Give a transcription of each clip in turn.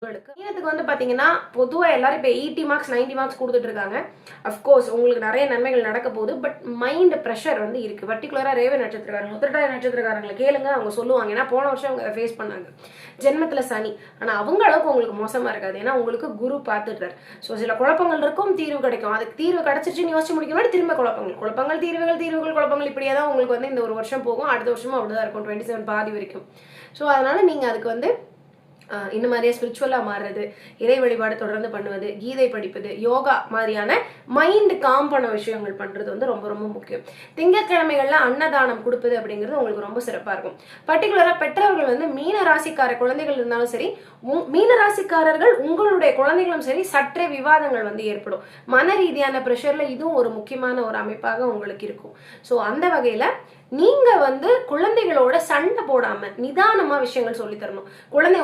மீனத்துக்கு வந்து பார்த்தீங்கன்னா, பொதுவா எல்லாரும் இப்ப 80 மார்க்ஸ், 90 மார்க்ஸ் குடுத்துட்டு இருக்காங்க. அஃப்கோர்ஸ் உங்களுக்கு நெறைய நன்மைகள் நடக்க போகுது. பட் மைண்ட் பிரஷர் வந்து இருக்கு. பர்ட்டிகுலரா ரேவதி நட்சத்திரக்காரங்க, உத்திரட்டாதி நட்சத்திரக்காரங்கள கேளுங்க. அவங்க சொல்லுவாங்க. ஏன்னா போன வருஷம் அவங்க அத ஃபேஸ் பண்ணாங்க. ஜென்மத்துல சனி. ஆனா அவங்க அளவுக்கு உங்களுக்கு மோசமா இருக்காது. ஏன்னா உங்களுக்கு குரு பார்த்துட்டார். ஸோ சில குழப்பங்கள் இருக்கும், தீர்வு கிடைக்கும். அதுக்கு தீர்வு கிடைச்சிருச்சுன்னு யோசிச்சு முடிக்க முன்னாடி திரும்ப குழப்பங்கள். குழப்பங்கள், தீர்வுகள், தீர்வுகள், குழப்பங்கள் இப்படியே தான் உங்களுக்கு வந்து இந்த ஒரு வருஷம் போகும். அடுத்த வருஷமும் அப்படிதான் இருக்கும். 27 பாதி வரைக்கும். ஸோ அதனால நீங்க அதுக்கு வந்து இந்த மாதிரியே ஸ்பிரிச்சுவலாக மாறுறது, இறை வழிபாடு தொடர்ந்து பண்ணுவது, கீதை படிப்பது, யோகா மாதிரியான மைண்ட் காம் பண்ண விஷயங்கள் பண்ணுறது வந்து ரொம்ப ரொம்ப முக்கியம். திங்கட்கிழமைகளில் அன்னதானம் கொடுப்பது அப்படிங்கிறது உங்களுக்கு ரொம்ப சிறப்பாக இருக்கும். பர்டிகுலராக பெற்றவர்கள் வந்து மீன ராசிக்கார குழந்தைகள் இருந்தாலும் சரி, மீன ராசிக்காரர்கள் உங்களுடைய குழந்தைகளும் சரி, சற்றே விவாதங்கள் வந்து ஏற்படும். மன ரீதியான ப்ரெஷரில் இதுவும் ஒரு முக்கியமான ஒரு அமைப்பாக உங்களுக்கு இருக்கும். ஸோ அந்த வகையில் நீங்க வந்து குழந்தைகளோட சண்டை போடாம நிதானமா விஷயங்கள் சொல்லி தரணும்.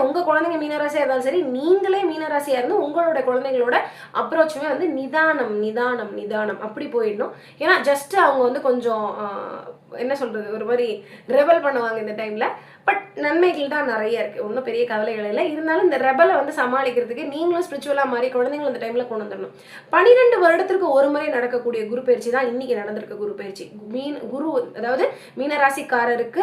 உங்க குழந்தைங்க மீனராசியா இருந்தாலும் சரி, நீங்களே மீனராசியா இருந்து உங்களோட குழந்தைகளோட அப்ரோச்சுமே வந்து நிதானம் நிதானம் நிதானம் அப்படி போயிடணும். ஏன்னா ஜஸ்ட் அவங்க வந்து கொஞ்சம் என்ன சொல்றது, ஒரு மாதிரி ரெபல் பண்ணுவாங்க இந்த டைம்ல. பட் நன்மைகள் தான் நிறைய இருக்கு. ஒன்றும் பெரிய கவலைகள் இல்லை. இருந்தாலும் இந்த ரெபலை வந்து சமாளிக்கிறதுக்கு நீங்களும் ஸ்பிரிச்சுவலா மாறி குழந்தைங்களும் இந்த டைம்ல கொண்டு வந்துடணும். 12 வருடத்திற்கு ஒரு முறை நடக்கக்கூடிய குரு பயிற்சி தான் இன்னைக்கு நடந்திருக்க குரு பயிற்சி. குரு அதாவது மீனராசிக்காரருக்கு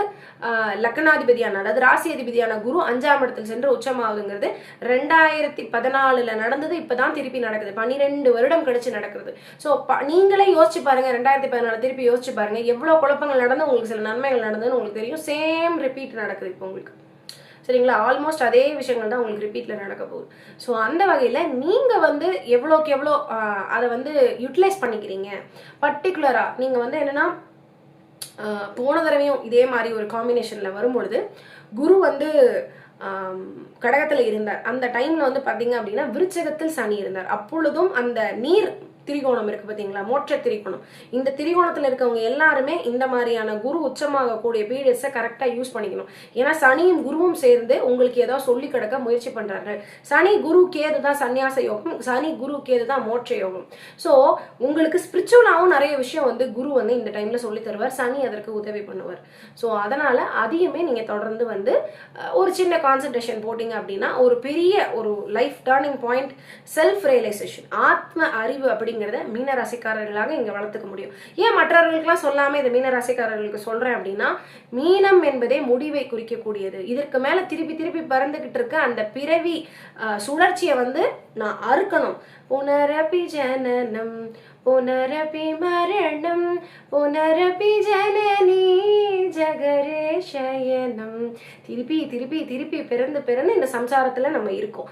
லக்னாதிபதியான, அதாவது ராசி அதிபதியான குரு 5ஆம் இடத்தில் சென்று உச்சமாகுதுங்கிறது 2014 நடந்தது. இப்பதான் திருப்பி நடக்குது. 12 வருடம் கழிச்சு நடக்கிறது. ஸோ நீங்களே யோசிச்சு பாருங்க. 2014 திருப்பி யோசிச்சு பாருங்க. எவ்வளவு குழப்பங்கள் நடந்து உங்களுக்கு சில நன்மைகள் நடந்ததுன்னு உங்களுக்கு தெரியும். சேம் ரிப்பீட் நடக்குது இப்போ உங்களுக்கு. சரிங்களா? ஆல்மோஸ்ட் அதே விஷயங்கள் தான் உங்களுக்கு ரிப்பீட்ல நடக்க போகுது. ஸோ அந்த வகையில் நீங்கள் வந்து எவ்வளோக்கு எவ்வளோ அதை வந்து யூட்டிலைஸ் பண்ணிக்கிறீங்க. பர்டிகுலராக நீங்கள் வந்து என்னென்னா, போன தடவையும் இதே மாதிரி ஒரு காம்பினேஷனில் வரும்பொழுது குரு வந்து கடகத்தில் இருந்தார். அந்த டைமில் வந்து பார்த்தீங்க அப்படின்னா விருச்சகத்தில் சனி இருந்தார். அப்பொழுதும் அந்த நீர் திரிகோணம் இருக்கு பார்த்தீங்களா, மோட்ச திரிகோணம். இந்த திரிகோணத்தில் இருக்கவங்க எல்லாருமே இந்த மாதிரியான குரு உச்சமாக கூடிய பீரியட்ஸை கரெக்டாக யூஸ் பண்ணிக்கணும். ஏன்னா சனியும் குருவும் சேர்ந்து உங்களுக்கு ஏதோ சொல்லி கிடக்க முயற்சி பண்ணுறாங்க. சனி குரு கேது தான் சன்னியாச யோகம், சனி குரு கேது தான் மோட்ச யோகம். ஸோ உங்களுக்கு ஸ்பிரிச்சுவலாகவும் நிறைய விஷயம் வந்து குரு வந்து இந்த டைம்ல சொல்லி தருவார். சனி அதற்கு உதவி பண்ணுவார். ஸோ அதனால அதையுமே நீங்கள் தொடர்ந்து வந்து ஒரு சின்ன கான்சன்ட்ரேஷன் போட்டிங்க அப்படின்னா ஒரு பெரிய ஒரு life turning point, self realisation, ஆத்ம அறிவு அப்படிங்கிறத மீன ராசிக்காரர்களாக இங்க வளர்த்துக்க முடியும். ஏன் மற்றவர்களுக்கெல்லாம் சொல்லாம இந்த மீன ராசிக்காரர்களுக்கு சொல்றேன் அப்படின்னா, மீனம் என்பதே முடிவை குறிக்கக்கூடியது. இதற்கு மேல திருப்பி திருப்பி பறந்துகிட்டு இருக்க அந்த பிறவி சுழற்சியை வந்து நான் அறுக்கணும். புனரபி ஜனனம் புனரபி மரணம் புனரபி ஜனனி ஜகரே சயனம். திருப்பி திருப்பி திருப்பி பிறந்து பிறந்து இந்த சம்சாரத்துல நம்ம இருக்கோம்.